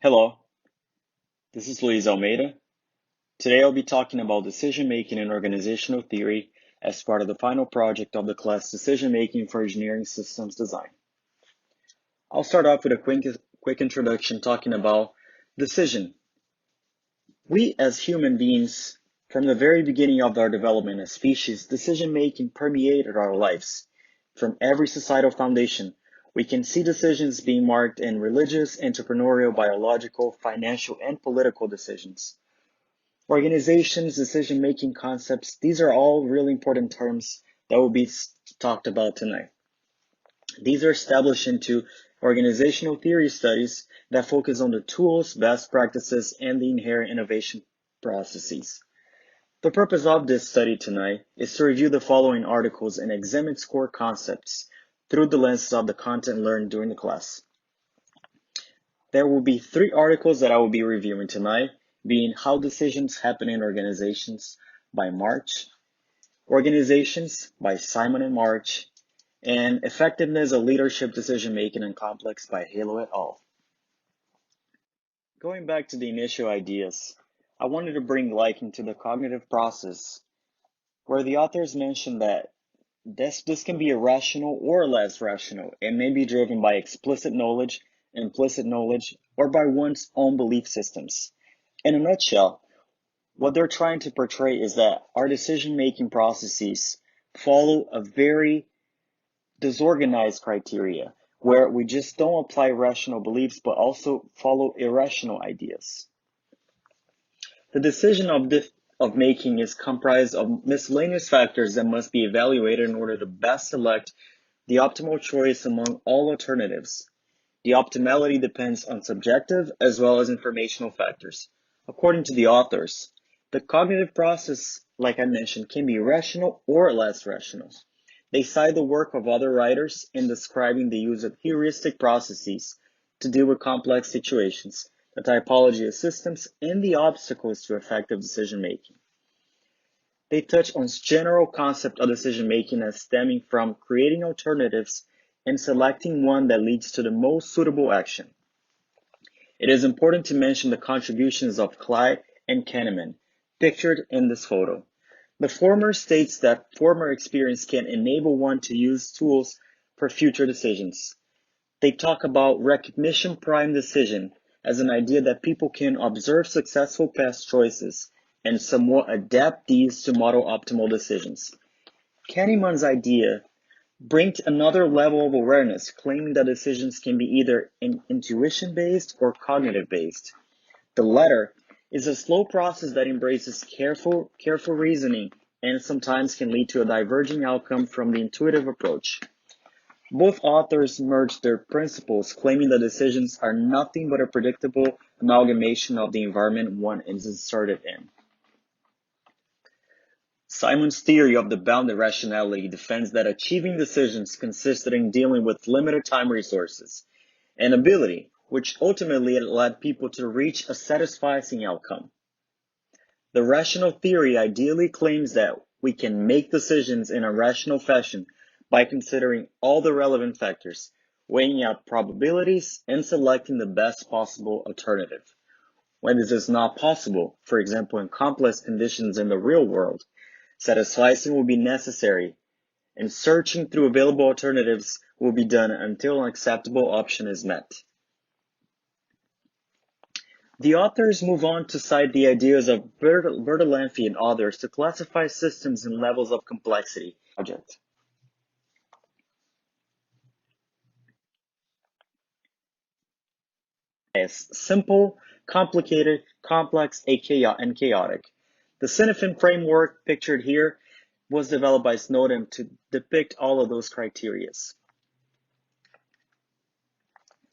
Hello, this is Luis Almeida. Today I'll be talking about decision making and organizational theory as part of the final project of the class Decision Making for Engineering Systems Design. I'll start off with a quick introduction talking about decision. We as human beings, from the very beginning of our development as species, decision making permeated our lives. From every societal foundation, we can see decisions being marked in religious, entrepreneurial, biological, financial, and political decisions. Organizations, decision-making concepts, these are all really important terms that will be talked about tonight. These are established into organizational theory studies that focus on the tools, best practices, and the inherent innovation processes. The purpose of this study tonight is to review the following articles and examine its core concepts through the lenses of the content learned during the class. There will be 3 articles that I will be reviewing tonight, being How Decisions Happen in Organizations by March, Organizations by Simon and March, and Effectiveness of Leadership Decision Making and Complex by Halo et al. Going back to the initial ideas, I wanted to bring light into the cognitive process, where the authors mentioned that this can be irrational or less rational. It may be driven by explicit knowledge, implicit knowledge, or by one's own belief systems. In a nutshell, what they're trying to portray is that our decision-making processes follow a very disorganized criteria, where we just don't apply rational beliefs, but also follow irrational ideas. The decision of making is comprised of miscellaneous factors that must be evaluated in order to best select the optimal choice among all alternatives. The optimality depends on subjective as well as informational factors. According to the authors, the cognitive process, like I mentioned, can be rational or less rational. They cite the work of other writers in describing the use of heuristic processes to deal with complex situations, the typology of systems, and the obstacles to effective decision-making. They touch on general concept of decision-making as stemming from creating alternatives and selecting one that leads to the most suitable action. It is important to mention the contributions of Clyde and Kahneman, pictured in this photo. The former states that former experience can enable one to use tools for future decisions. They talk about recognition prime decision as an idea that people can observe successful past choices and somewhat adapt these to model optimal decisions. Kahneman's idea brings another level of awareness, claiming that decisions can be either intuition-based or cognitive-based. The latter is a slow process that embraces careful reasoning and sometimes can lead to a diverging outcome from the intuitive approach. Both authors merge their principles, claiming that decisions are nothing but a predictable amalgamation of the environment one is inserted in. Simon's theory of the bounded rationality defends that achieving decisions consisted in dealing with limited time resources and ability, which ultimately led people to reach a satisfying outcome. The rational theory ideally claims that we can make decisions in a rational fashion by considering all the relevant factors, weighing out probabilities, and selecting the best possible alternative. When this is not possible, for example in complex conditions in the real world, satisficing will be necessary, and searching through available alternatives will be done until an acceptable option is met. The authors move on to cite the ideas of Bertalanffy and others to classify systems in levels of complexity. As simple, complicated, complex, and chaotic. The Cynefin framework pictured here was developed by Snowden to depict all of those criteria.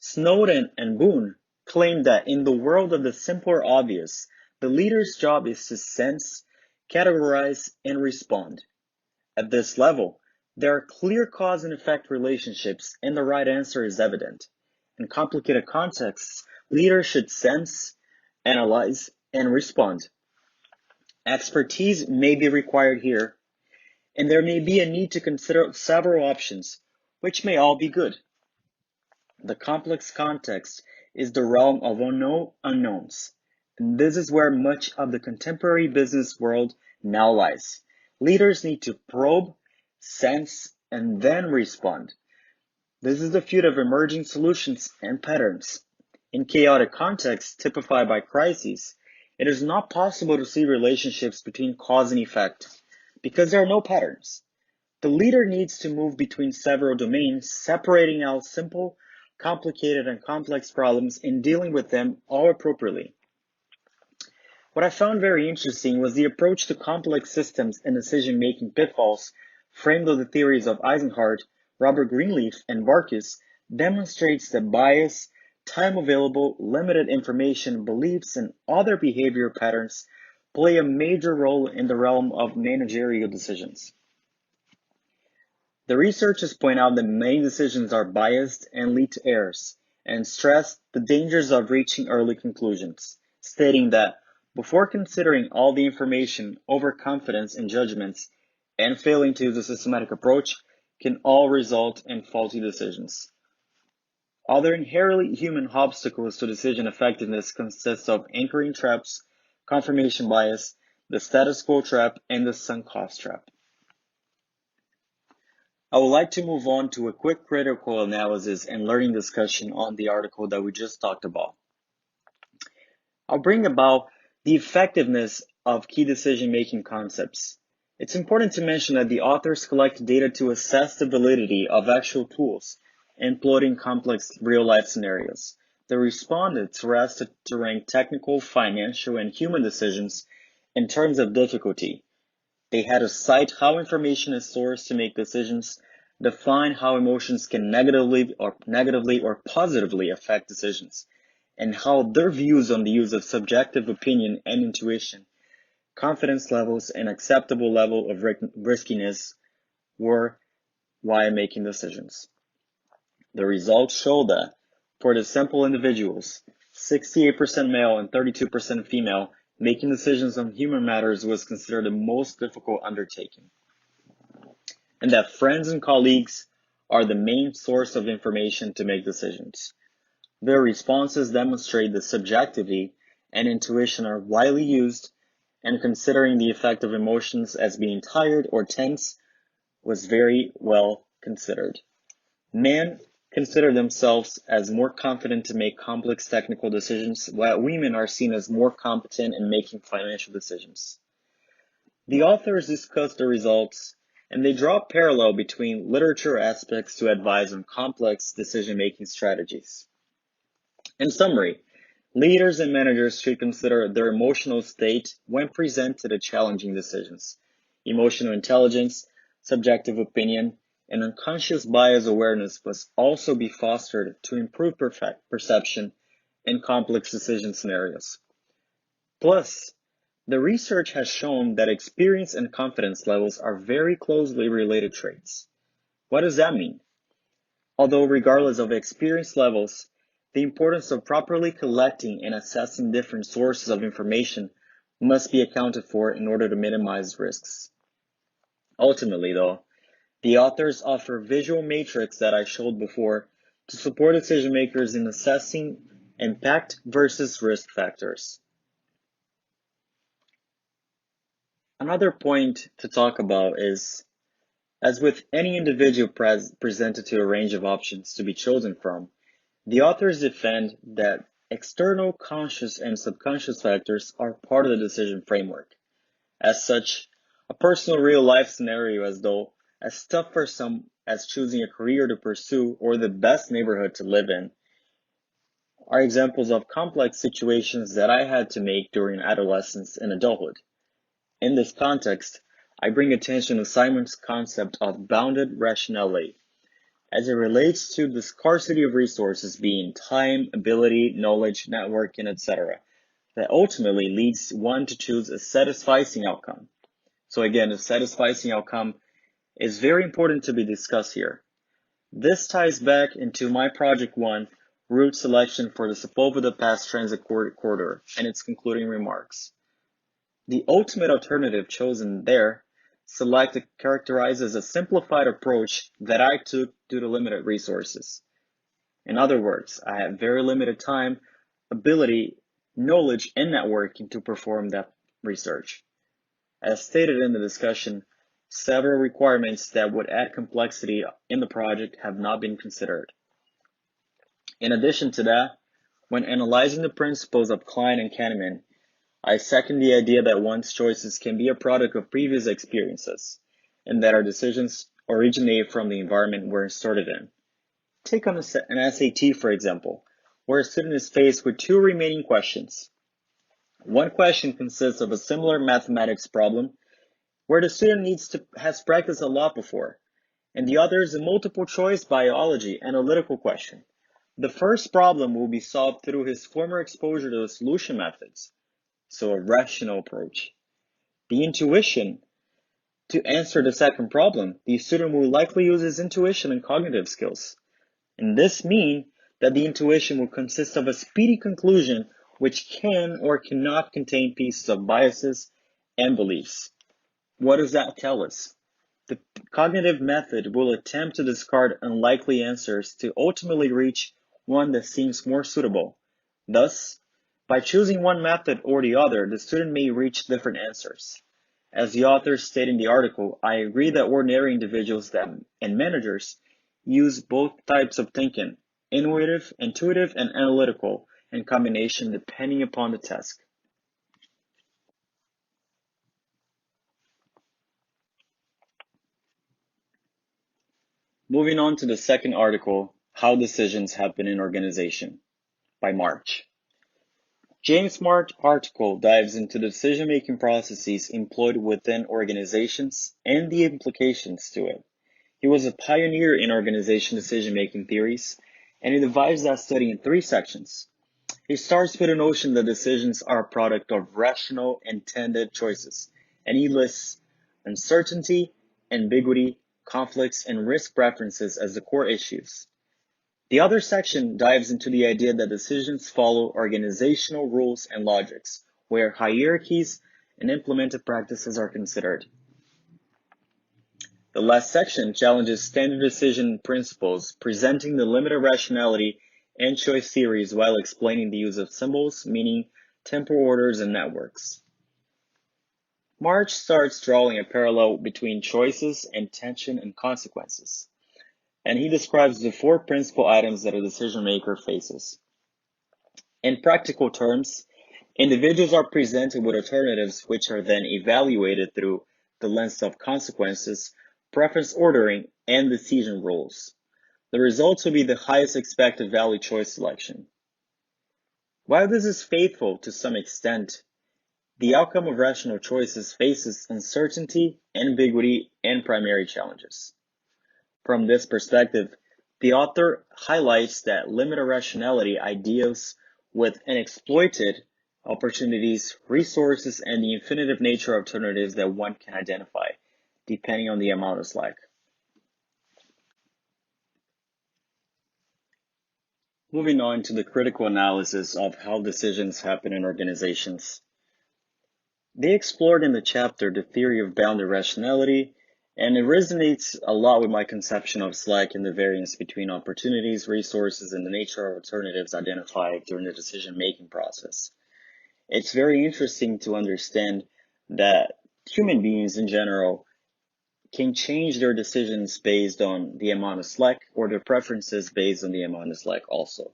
Snowden and Boone claim that in the world of the simple or obvious, the leader's job is to sense, categorize, and respond. At this level, there are clear cause and effect relationships, and the right answer is evident. In complicated contexts, leaders should sense, analyze, and respond. Expertise may be required here, and there may be a need to consider several options, which may all be good. The complex context is the realm of unknown unknowns. And this is where much of the contemporary business world now lies. Leaders need to probe, sense, and then respond. This is the field of emerging solutions and patterns. In chaotic contexts typified by crises, it is not possible to see relationships between cause and effect because there are no patterns. The leader needs to move between several domains, separating out simple, complicated, and complex problems and dealing with them all appropriately. What I found very interesting was the approach to complex systems and decision-making pitfalls framed of the theories of Eisenhardt, Robert Greenleaf, and Marcus demonstrates that bias, time available, limited information, beliefs, and other behavior patterns play a major role in the realm of managerial decisions. The researchers point out that many decisions are biased and lead to errors, and stress the dangers of reaching early conclusions, stating that before considering all the information, overconfidence in judgments and failing to use a systematic approach can all result in faulty decisions. Other inherently human obstacles to decision effectiveness consist of anchoring traps, confirmation bias, the status quo trap, and the sunk cost trap. I would like to move on to a quick critical analysis and learning discussion on the article that we just talked about. I'll bring about the effectiveness of key decision-making concepts. It's important to mention that the authors collect data to assess the validity of actual tools employed in complex real-life scenarios. The respondents were asked to rank technical, financial, and human decisions in terms of difficulty. They had to cite how information is sourced to make decisions, define how emotions can negatively or positively affect decisions, and how their views on the use of subjective opinion and intuition, confidence levels, and acceptable level of riskiness were while making decisions. The results show that for the sample individuals, 68% male and 32% female, making decisions on human matters was considered the most difficult undertaking, and that friends and colleagues are the main source of information to make decisions. Their responses demonstrate that subjectivity and intuition are widely used, and considering the effect of emotions as being tired or tense was very well considered. Men consider themselves as more confident to make complex technical decisions, while women are seen as more competent in making financial decisions. The authors discuss the results, and they draw a parallel between literature aspects to advise on complex decision-making strategies. In summary, leaders and managers should consider their emotional state when presented to challenging decisions. Emotional intelligence, subjective opinion, and unconscious bias awareness must also be fostered to improve perception in complex decision scenarios. Plus, the research has shown that experience and confidence levels are very closely related traits. What does that mean? Although regardless of experience levels, the importance of properly collecting and assessing different sources of information must be accounted for in order to minimize risks. Ultimately, though, the authors offer visual matrix that I showed before to support decision makers in assessing impact versus risk factors. Another point to talk about is, as with any individual presented to a range of options to be chosen from, the authors defend that external conscious and subconscious factors are part of the decision framework. As such, a personal real-life scenario as tough for some as choosing a career to pursue or the best neighborhood to live in are examples of complex situations that I had to make during adolescence and adulthood. In this context, I bring attention to Simon's concept of bounded rationality, as it relates to the scarcity of resources being time, ability, knowledge, networking, etc., that ultimately leads one to choose a satisficing outcome. So again, a satisficing outcome is very important to be discussed here. This ties back into my Project 1 route selection for the Sepulveda Pass Transit Corridor and its concluding remarks. The ultimate alternative chosen there characterizes a simplified approach that I took due to limited resources. In other words, I have very limited time, ability, knowledge, and networking to perform that research. As stated in the discussion, several requirements that would add complexity in the project have not been considered. In addition to that, when analyzing the principles of Klein and Kahneman, I second the idea that one's choices can be a product of previous experiences, and that our decisions originate from the environment we're inserted in. Take on an SAT, for example, where a student is faced with two remaining questions. One question consists of a similar mathematics problem where the student has practiced a lot before, and the other is a multiple choice biology analytical question. The first problem will be solved through his former exposure to the solution methods, so a rational approach. The intuition to answer the second problem, the student will likely use his intuition and cognitive skills. And this means that the intuition will consist of a speedy conclusion which can or cannot contain pieces of biases and beliefs. What does that tell us? The cognitive method will attempt to discard unlikely answers to ultimately reach one that seems more suitable. Thus, by choosing one method or the other, the student may reach different answers. As the authors state in the article, I agree that ordinary individuals and managers use both types of thinking, intuitive, and analytical, in combination depending upon the task. Moving on to the second article, How Decisions Happen in Organization, by March. James March's article dives into the decision-making processes employed within organizations and the implications to it. He was a pioneer in organization decision-making theories, and he divides that study in three sections. He starts with a notion that decisions are a product of rational, intended choices, and he lists uncertainty, ambiguity, conflicts, and risk preferences as the core issues. The other section dives into the idea that decisions follow organizational rules and logics, where hierarchies and implemented practices are considered. The last section challenges standard decision principles, presenting the limit of rationality and choice theories while explaining the use of symbols, meaning, temporal orders, and networks. March starts drawing a parallel between choices, intention, and consequences, and he describes the four principal items that a decision maker faces. In practical terms, individuals are presented with alternatives which are then evaluated through the lens of consequences, preference ordering, and decision rules. The results will be the highest expected value choice selection. While this is faithful to some extent, the outcome of rational choices faces uncertainty, ambiguity, and primary challenges. From this perspective, the author highlights that limited rationality ideals with unexploited opportunities, resources, and the infinitive nature of alternatives that one can identify, depending on the amount of slack. Moving on to the critical analysis of how decisions happen in organizations. They explored in the chapter the theory of bounded rationality, and it resonates a lot with my conception of slack and the variance between opportunities, resources, and the nature of alternatives identified during the decision-making process. It's very interesting to understand that human beings in general can change their decisions based on the amount of slack or their preferences based on the amount of slack also.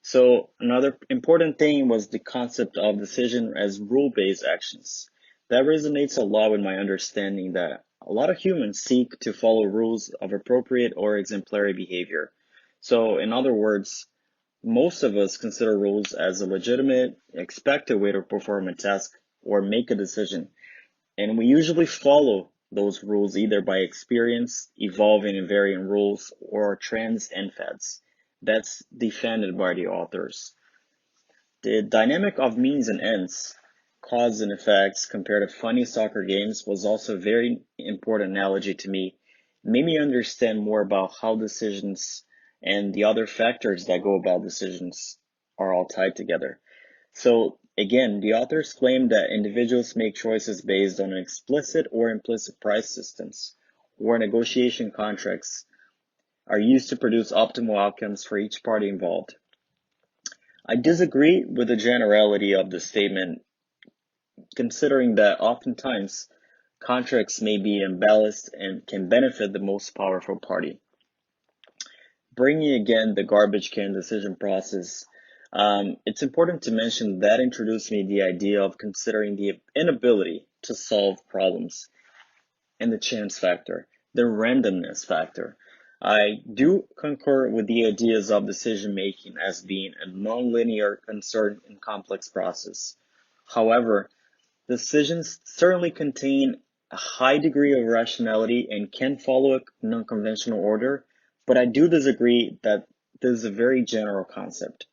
So another important thing was the concept of decision as rule-based actions. That resonates a lot with my understanding that a lot of humans seek to follow rules of appropriate or exemplary behavior. So in other words, most of us consider rules as a legitimate, expected way to perform a task or make a decision. And we usually follow those rules either by experience, evolving and varying rules, or trends and fads. That's defended by the authors. The dynamic of means and ends, cause and effects compared to funny soccer games was also a very important analogy to me. It made me understand more about how decisions and the other factors that go about decisions are all tied together. So again, the authors claim that individuals make choices based on explicit or implicit price systems or negotiation contracts are used to produce optimal outcomes for each party involved. I disagree with the generality of the statement, considering that oftentimes contracts may be imbalanced and can benefit the most powerful party. Bringing again the garbage can decision process, it's important to mention that introduced me the idea of considering the inability to solve problems and the chance factor, the randomness factor. I do concur with the ideas of decision making as being a nonlinear, uncertain, and complex process. However, decisions certainly contain a high degree of rationality and can follow a non-conventional order, but I do disagree that this is a very general concept.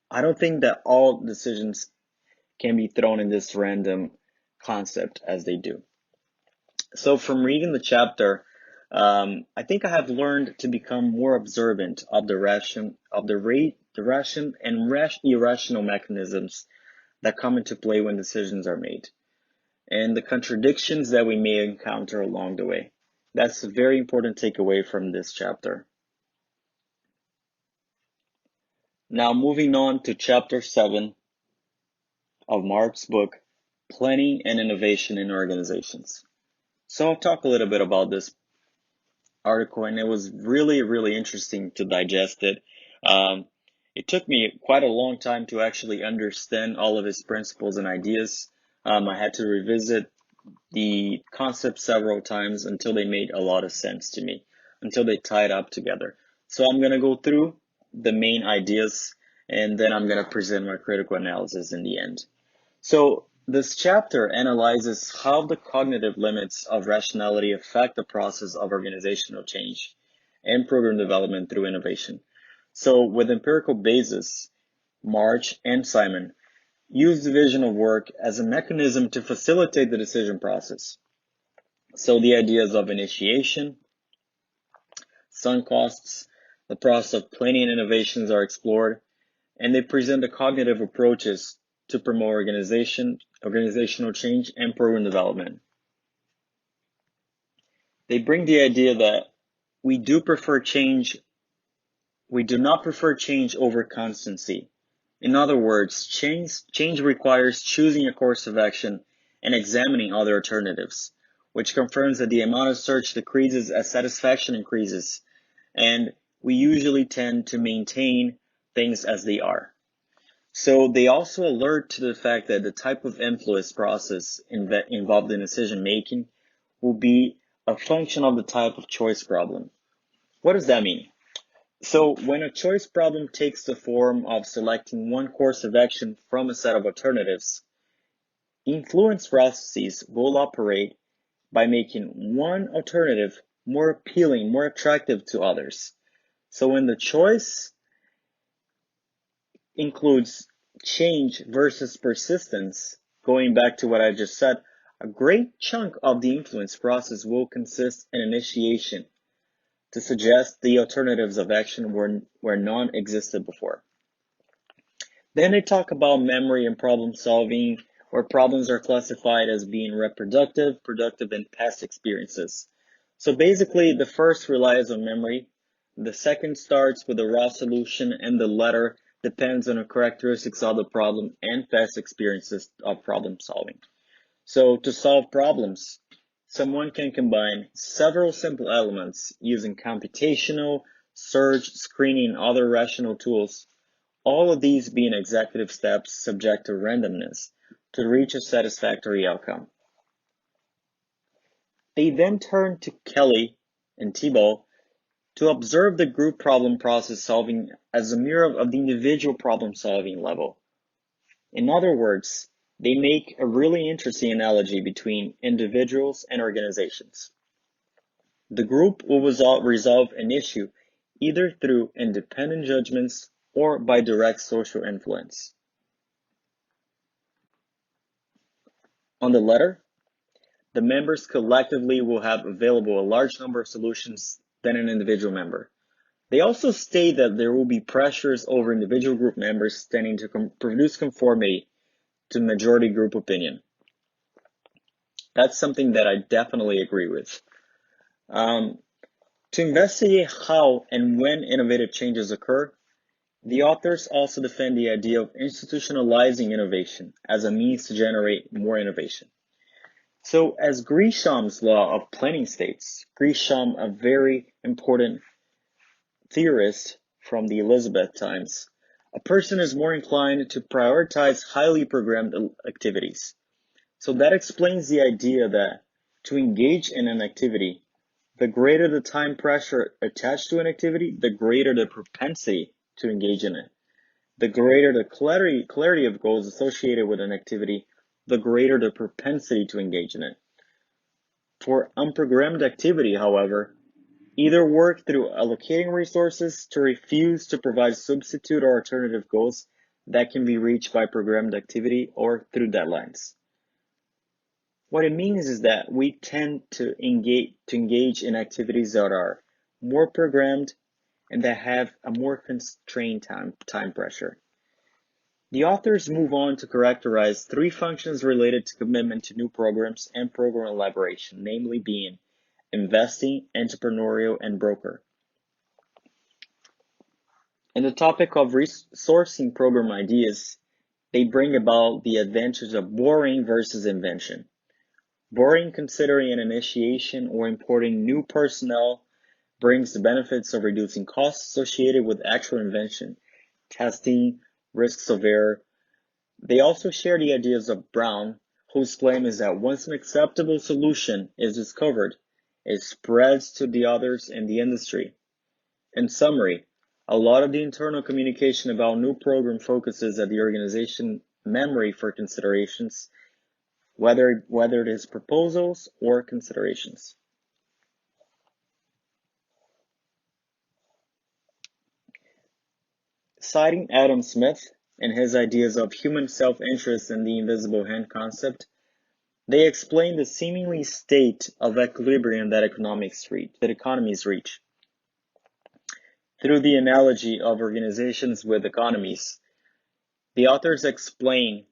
I don't think that all decisions can be thrown in this random concept as they do. So from reading the chapter, I think I have learned to become more observant of the ration and irrational mechanisms that come into play when decisions are made, and the contradictions that we may encounter along the way. That's a very important takeaway from this chapter. Now, moving on to chapter 7 of Mark's book, Planning and Innovation in Organizations. So I'll talk a little bit about this article, and it was really, really interesting to digest it. It took me quite a long time to actually understand all of his principles and ideas. I had to revisit the concept several times until they made a lot of sense to me, until they tied up together. So I'm going to go through the main ideas, and then I'm going to present my critical analysis in the end. So this chapter analyzes how the cognitive limits of rationality affect the process of organizational change and program development through innovation. So with empirical basis, March and Simon use division of work as a mechanism to facilitate the decision process. So the ideas of initiation, sunk costs, the process of planning and innovations are explored, and they present the cognitive approaches to promote organizational change and program development. They bring the idea that we do not prefer change over constancy. In other words, change requires choosing a course of action and examining other alternatives, which confirms that the amount of search decreases as satisfaction increases, and we usually tend to maintain things as they are. So they also alert to the fact that the type of influence process involved in decision making will be a function of the type of choice problem. What does that mean? So when a choice problem takes the form of selecting one course of action from a set of alternatives, influence processes will operate by making one alternative more appealing, more attractive to others. So when the choice includes change versus persistence, going back to what I just said, a great chunk of the influence process will consist in initiation to suggest the alternatives of action where none existed before. Then they talk about memory and problem solving, where problems are classified as being reproductive, productive, and past experiences. So basically, the first relies on memory, the second starts with a raw solution, and the latter depends on the characteristics of the problem and past experiences of problem solving. So to solve problems, someone can combine several simple elements using computational, search, screening, and other rational tools, all of these being executive steps subject to randomness to reach a satisfactory outcome. They then turn to Kelly and Thibault to observe the group problem process solving as a mirror of the individual problem solving level. In other words, they make a really interesting analogy between individuals and organizations. The group will resolve an issue either through independent judgments or by direct social influence. On the latter, the members collectively will have available a large number of solutions than an individual member. They also state that there will be pressures over individual group members tending to produce conformity to majority group opinion. That's something that I definitely agree with. To investigate how and when innovative changes occur, the authors also defend the idea of institutionalizing innovation as a means to generate more innovation. So, as Gresham's law of planning states, Gresham, a very important theorist from the Elizabeth times, a person is more inclined to prioritize highly programmed activities. So that explains the idea that to engage in an activity, the greater the time pressure attached to an activity, the greater the propensity to engage in it. The greater the clarity of goals associated with an activity, the greater the propensity to engage in it. For unprogrammed activity, however, either work through allocating resources to refuse to provide substitute or alternative goals that can be reached by programmed activity or through deadlines. What it means is that we tend to engage in activities that are more programmed and that have a more constrained time pressure. The authors move on to characterize three functions related to commitment to new programs and program elaboration, namely being investing, entrepreneurial, and broker. In the topic of resourcing program ideas, they bring about the advantage of borrowing versus invention. Borrowing, considering an initiation or importing new personnel, brings the benefits of reducing costs associated with actual invention, testing, risks of error. They also share the ideas of Brown, whose claim is that once an acceptable solution is discovered, it spreads to the others in the industry. In summary, a lot of the internal communication about new program focuses at the organization memory for considerations, whether it is proposals or considerations. Citing Adam Smith and his ideas of human self-interest and the invisible hand concept, they explain the seemingly state of equilibrium that economies reach. Through the analogy of organizations with economies, the authors explain,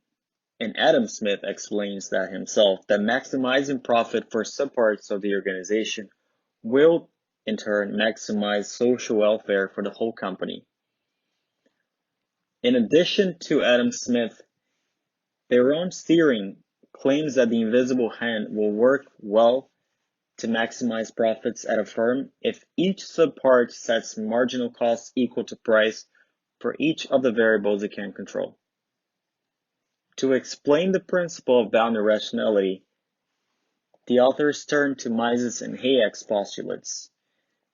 and Adam Smith explains that himself, that maximizing profit for subparts of the organization will, in turn, maximize social welfare for the whole company. In addition to Adam Smith, their own theory claims that the invisible hand will work well to maximize profits at a firm if each subpart sets marginal costs equal to price for each of the variables it can control. To explain the principle of boundary rationality, the authors turn to Mises and Hayek's postulates,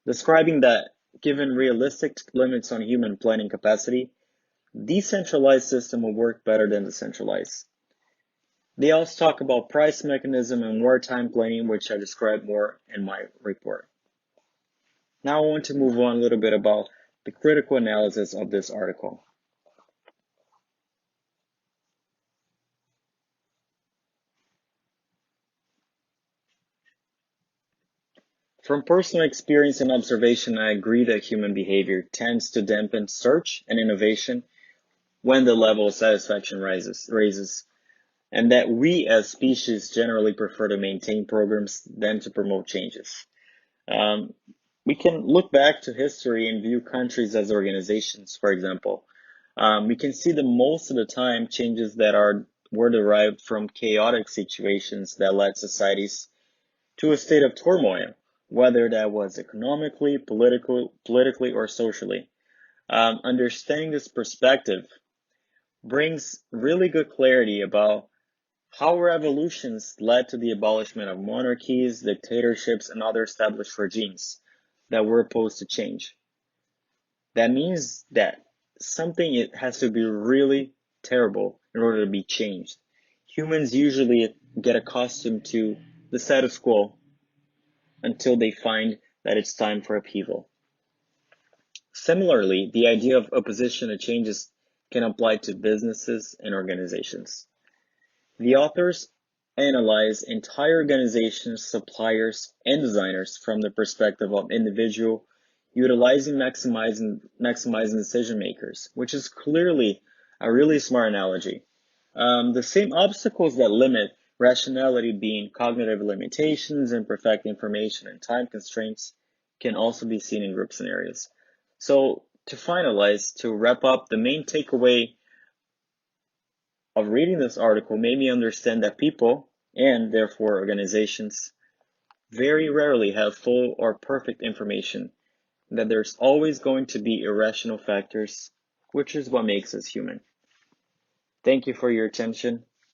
describing that, given realistic limits on human planning capacity, decentralized system will work better than the centralized. They also talk about price mechanism and wartime planning, which I describe more in my report. Now I want to move on a little bit about the critical analysis of this article. From personal experience and observation, I agree that human behavior tends to dampen search and innovation when the level of satisfaction raises, and that we as species generally prefer to maintain programs than to promote changes. We can look back to history and view countries as organizations, for example. We can see that most of the time changes that were derived from chaotic situations that led societies to a state of turmoil, whether that was economically, politically, or socially. Understanding this perspective brings really good clarity about how revolutions led to the abolishment of monarchies, dictatorships, and other established regimes that were opposed to change. That means that something has to be really terrible in order to be changed. Humans usually get accustomed to the status quo until they find that it's time for upheaval. Similarly, the idea of opposition to changes can apply to businesses and organizations. The authors analyze entire organizations, suppliers, and designers from the perspective of individual, utilizing maximizing decision makers, which is clearly a really smart analogy. The same obstacles that limit rationality, being cognitive limitations, imperfect information, and time constraints, can also be seen in group scenarios. So to finalize, to wrap up, the main takeaway of reading this article made me understand that people, and therefore organizations, very rarely have full or perfect information, and that there's always going to be irrational factors, which is what makes us human. Thank you for your attention.